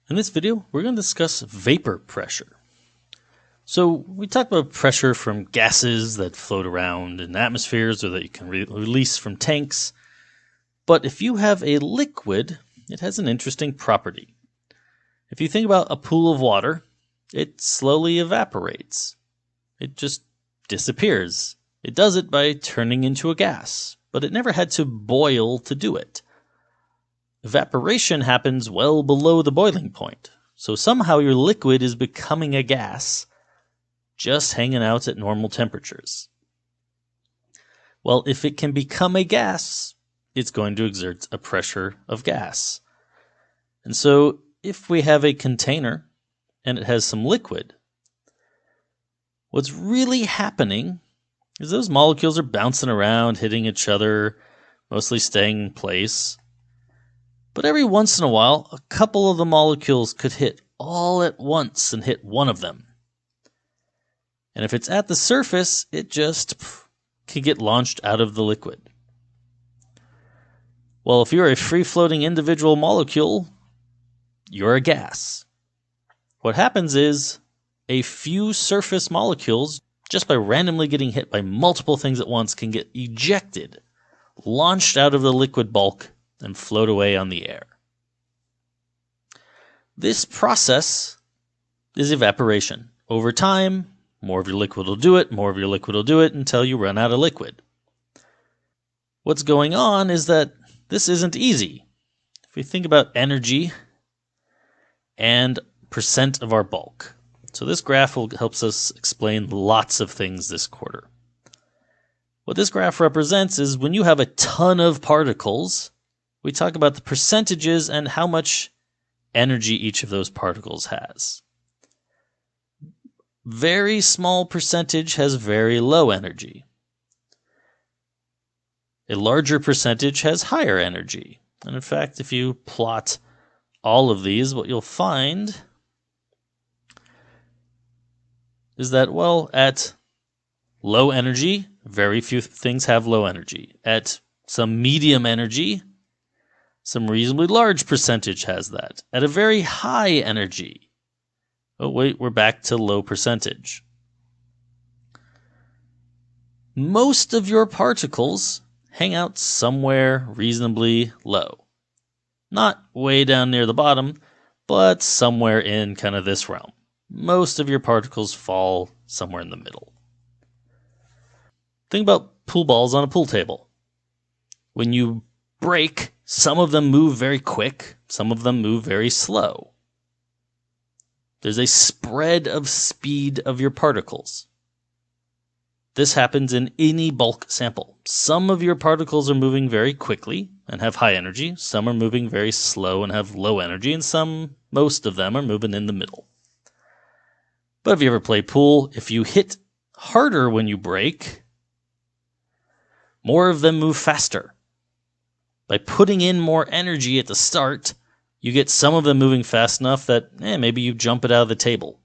In this video, we're going to discuss vapor pressure. So we talked about pressure from gases that float around in atmospheres or that you can release from tanks. But if you have a liquid, it has an interesting property. If you think about a pool of water, it slowly evaporates. It just disappears. It does it by turning into a gas, but it never had to boil to do it. Evaporation happens well below the boiling point, so somehow your liquid is becoming a gas, just hanging out at normal temperatures. Well, if it can become a gas, it's going to exert a pressure of gas. And so if we have a container and it has some liquid, what's really happening is those molecules are bouncing around, hitting each other, mostly staying in place. But every once in a while, a couple of the molecules could hit all at once and hit one of them. And if it's at the surface, it just can get launched out of the liquid. Well, if you're a free-floating individual molecule, you're a gas. What happens is a few surface molecules, just by randomly getting hit by multiple things at once, can get ejected, launched out of the liquid bulk, and float away on the air. This process is evaporation. Over time, more of your liquid will do it, more of your liquid will do it until you run out of liquid. What's going on is that this isn't easy. If we think about energy and percent of our bulk. So this graph helps us explain lots of things this quarter. What this graph represents is when you have a ton of particles, we talk about the percentages and how much energy each of those particles has. Very small percentage has very low energy. A larger percentage has higher energy. And in fact, if you plot all of these, what you'll find is that, well, at low energy, very few things have low energy. At some medium energy, some reasonably large percentage has that. At a very high energy, oh wait, we're back to low percentage. Most of your particles hang out somewhere reasonably low. Not way down near the bottom, but somewhere in kind of this realm. Most of your particles fall somewhere in the middle. Think about pool balls on a pool table. When you break, some of them move very quick, some of them move very slow. There's a spread of speed of your particles. This happens in any bulk sample. Some of your particles are moving very quickly and have high energy, some are moving very slow and have low energy, and most of them are moving in the middle. But if you ever play pool, if you hit harder when you break, more of them move faster. By putting in more energy at the start, you get some of them moving fast enough that maybe you jump it out of the table.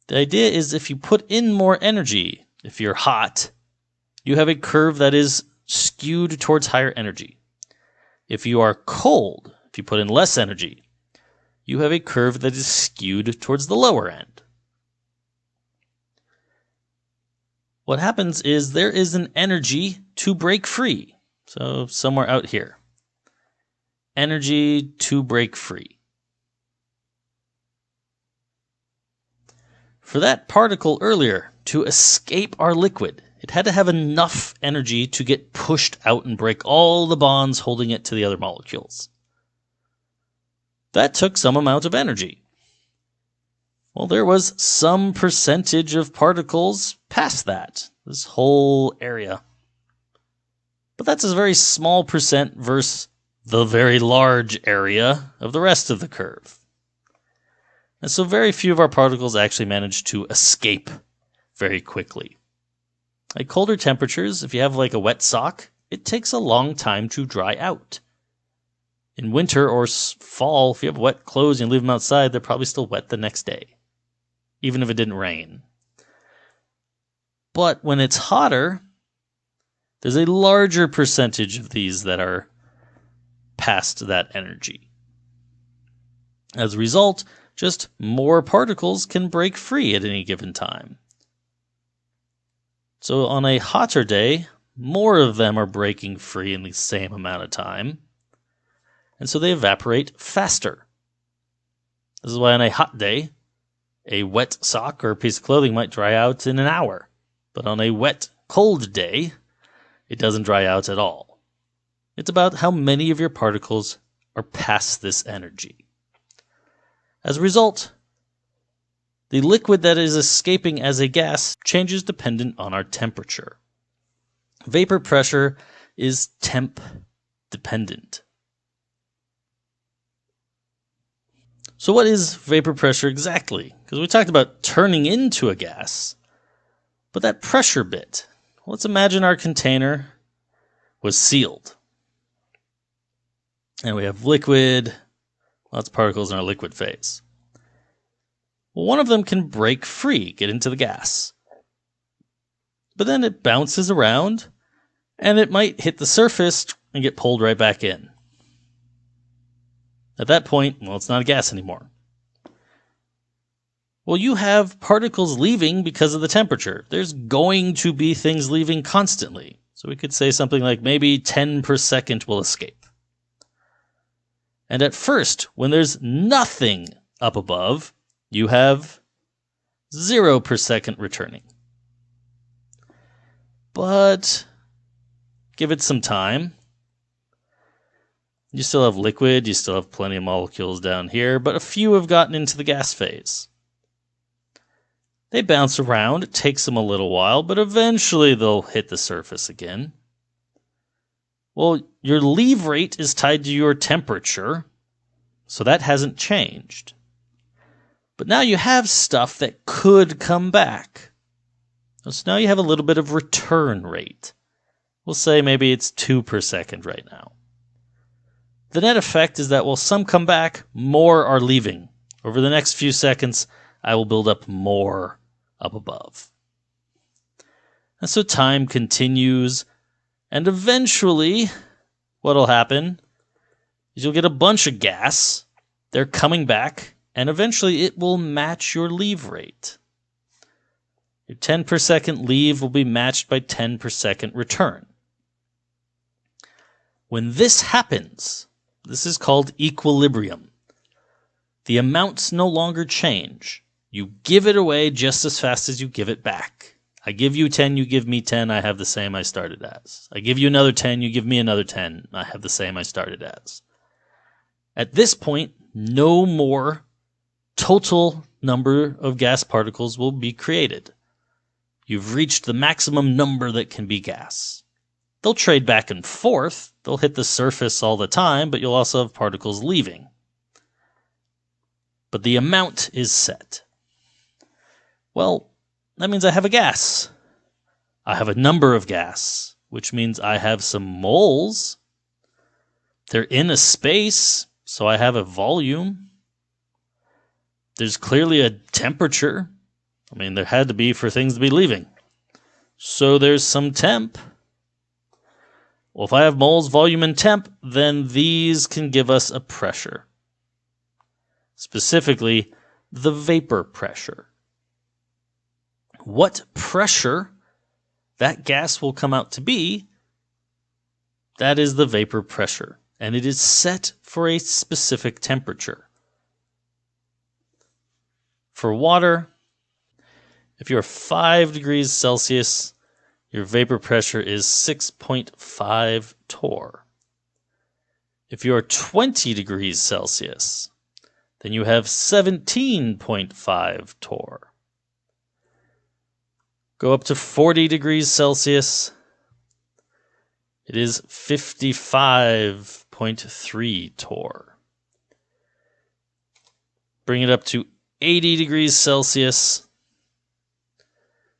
The idea is if you put in more energy, if you're hot, you have a curve that is skewed towards higher energy. If you are cold, if you put in less energy, you have a curve that is skewed towards the lower end. What happens is there is an energy to break free. So somewhere out here. Energy to break free. For that particle earlier to escape our liquid, it had to have enough energy to get pushed out and break all the bonds holding it to the other molecules. That took some amount of energy. Well, there was some percentage of particles past that, this whole area. But that's a very small percent versus the very large area of the rest of the curve. And so very few of our particles actually manage to escape very quickly. At colder temperatures, if you have like a wet sock, it takes a long time to dry out. In winter or fall, if you have wet clothes and you leave them outside, they're probably still wet the next day, even if it didn't rain. But when it's hotter, there's a larger percentage of these that are past that energy. As a result, just more particles can break free at any given time. So on a hotter day, more of them are breaking free in the same amount of time, and so they evaporate faster. This is why on a hot day, a wet sock or a piece of clothing might dry out in an hour, but on a wet, cold day, it doesn't dry out at all. It's about how many of your particles are past this energy. As a result, the liquid that is escaping as a gas changes dependent on our temperature. Vapor pressure is temp dependent. So what is vapor pressure exactly? Because we talked about turning into a gas, but that pressure bit, let's imagine our container was sealed. And we have liquid, lots of particles in our liquid phase. Well, one of them can break free, get into the gas. But then it bounces around, and it might hit the surface and get pulled right back in. At that point, well, it's not a gas anymore. Well, you have particles leaving because of the temperature. There's going to be things leaving constantly. So we could say something like maybe 10 per second will escape. And at first, when there's nothing up above, you have 0 per second returning. But give it some time. You still have liquid, you still have plenty of molecules down here, but a few have gotten into the gas phase. They bounce around, it takes them a little while, but eventually they'll hit the surface again. Well, your leave rate is tied to your temperature, so that hasn't changed. But now you have stuff that could come back. So now you have a little bit of return rate. We'll say maybe it's 2 per second right now. The net effect is that while some come back, more are leaving. Over the next few seconds, I will build up more up above. And so time continues, and eventually what'll happen is you'll get a bunch of gas, they're coming back, and eventually it will match your leave rate. Your 10 per second leave will be matched by 10 per second return. When this happens, this is called equilibrium. The amounts no longer change. You give it away just as fast as you give it back. I give you 10, you give me 10, I have the same I started as. I give you another 10, you give me another 10, I have the same I started as. At this point, no more total number of gas particles will be created. You've reached the maximum number that can be gas. They'll trade back and forth, they'll hit the surface all the time, but you'll also have particles leaving. But the amount is set. Well, that means I have a gas. I have a number of gas, which means I have some moles. They're in a space, so I have a volume. There's clearly a temperature. I mean, there had to be for things to be leaving. So there's some temp. Well, if I have moles, volume, and temp, then these can give us a pressure. Specifically, the vapor pressure. What pressure that gas will come out to be, that is the vapor pressure, and it is set for a specific temperature. For water, if you're 5 degrees Celsius, your vapor pressure is 6.5 torr. If you're 20 degrees Celsius, then you have 17.5 torr. Go up to 40 degrees Celsius, it is 55.3 torr. Bring it up to 80 degrees Celsius,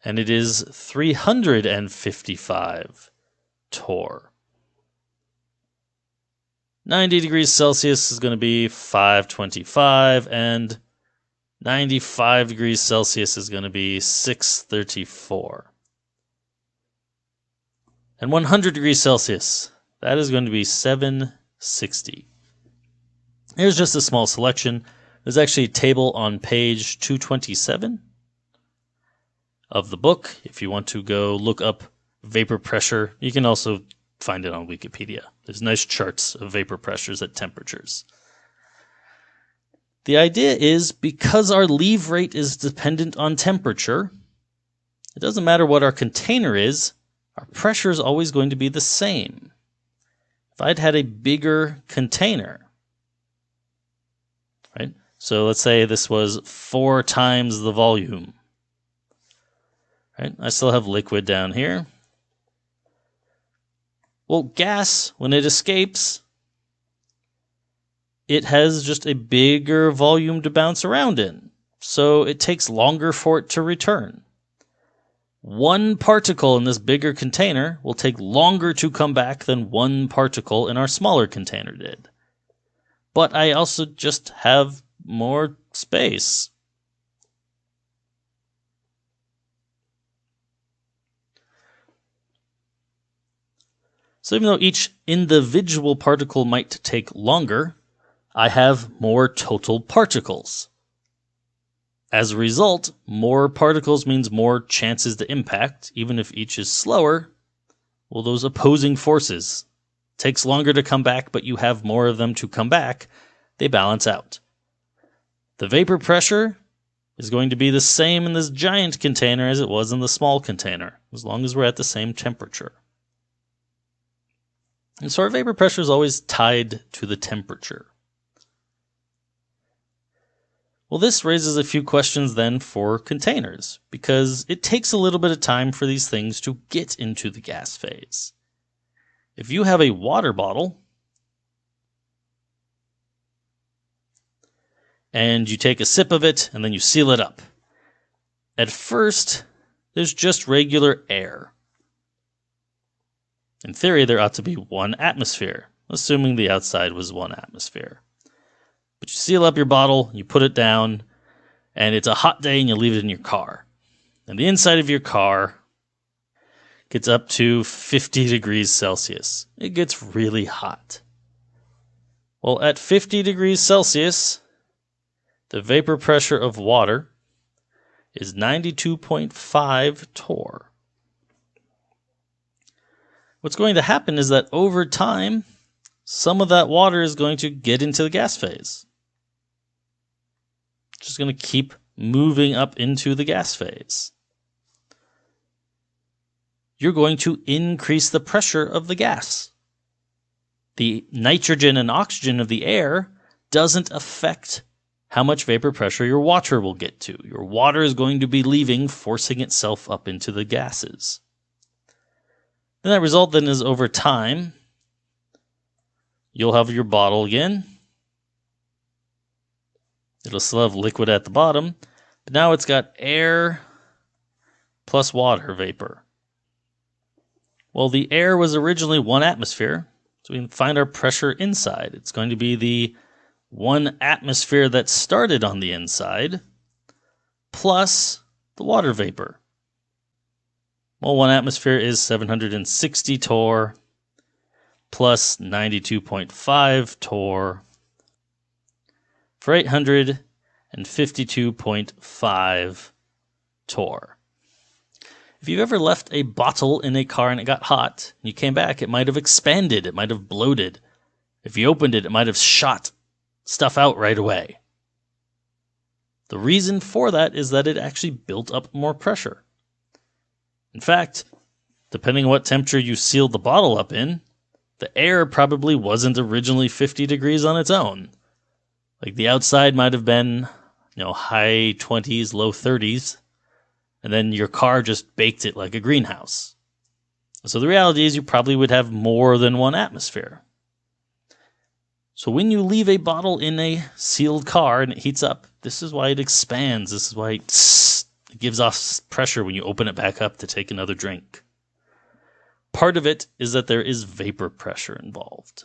and it is 355 torr. 90 degrees Celsius is going to be 525, and 95 degrees Celsius is going to be 634. And 100 degrees Celsius, that is going to be 760. Here's just a small selection. There's actually a table on page 227 of the book. If you want to go look up vapor pressure, you can also find it on Wikipedia. There's nice charts of vapor pressures at temperatures. The idea is because our leave rate is dependent on temperature, it doesn't matter what our container is, our pressure is always going to be the same. If I'd had a bigger container, right? So let's say this was 4 times the volume. Right? I still have liquid down here. Well, gas, when it escapes, it has just a bigger volume to bounce around in. So it takes longer for it to return. One particle in this bigger container will take longer to come back than one particle in our smaller container did. But I also just have more space. So even though each individual particle might take longer, I have more total particles. As a result, more particles means more chances to impact, even if each is slower. Well, those opposing forces takes longer to come back, but you have more of them to come back. They balance out. The vapor pressure is going to be the same in this giant container as it was in the small container, as long as we're at the same temperature. And so our vapor pressure is always tied to the temperature. Well, this raises a few questions then for containers, because it takes a little bit of time for these things to get into the gas phase. If you have a water bottle, and you take a sip of it, and then you seal it up. At first, there's just regular air. In theory, there ought to be 1 atmosphere, assuming the outside was 1 atmosphere. But you seal up your bottle, you put it down, and it's a hot day and you leave it in your car. And the inside of your car gets up to 50 degrees Celsius. It gets really hot. Well, at 50 degrees Celsius, the vapor pressure of water is 92.5 torr. What's going to happen is that over time, some of that water is going to get into the gas phase. It's just going to keep moving up into the gas phase. You're going to increase the pressure of the gas. The nitrogen and oxygen of the air doesn't affect how much vapor pressure your water will get to. Your water is going to be leaving, forcing itself up into the gases. And that result then is over time, you'll have your bottle again. It'll still have liquid at the bottom, but now it's got air plus water vapor. Well, the air was originally 1 atmosphere, so we can find our pressure inside. It's going to be the 1 atmosphere that started on the inside plus the water vapor. Well, 1 atmosphere is 760 torr plus 92.5 torr for 852.5 torr. If you've ever left a bottle in a car and it got hot, and you came back, it might have expanded, it might have bloated. If you opened it, it might have shot stuff out right away. The reason for that is that it actually built up more pressure. In fact, depending on what temperature you sealed the bottle up in, the air probably wasn't originally 50 degrees on its own. Like the outside might have been, high 20s, low 30s, and then your car just baked it like a greenhouse. So the reality is you probably would have more than 1 atmosphere. So when you leave a bottle in a sealed car and it heats up, this is why it expands. This is why it gives off pressure when you open it back up to take another drink. Part of it is that there is vapor pressure involved.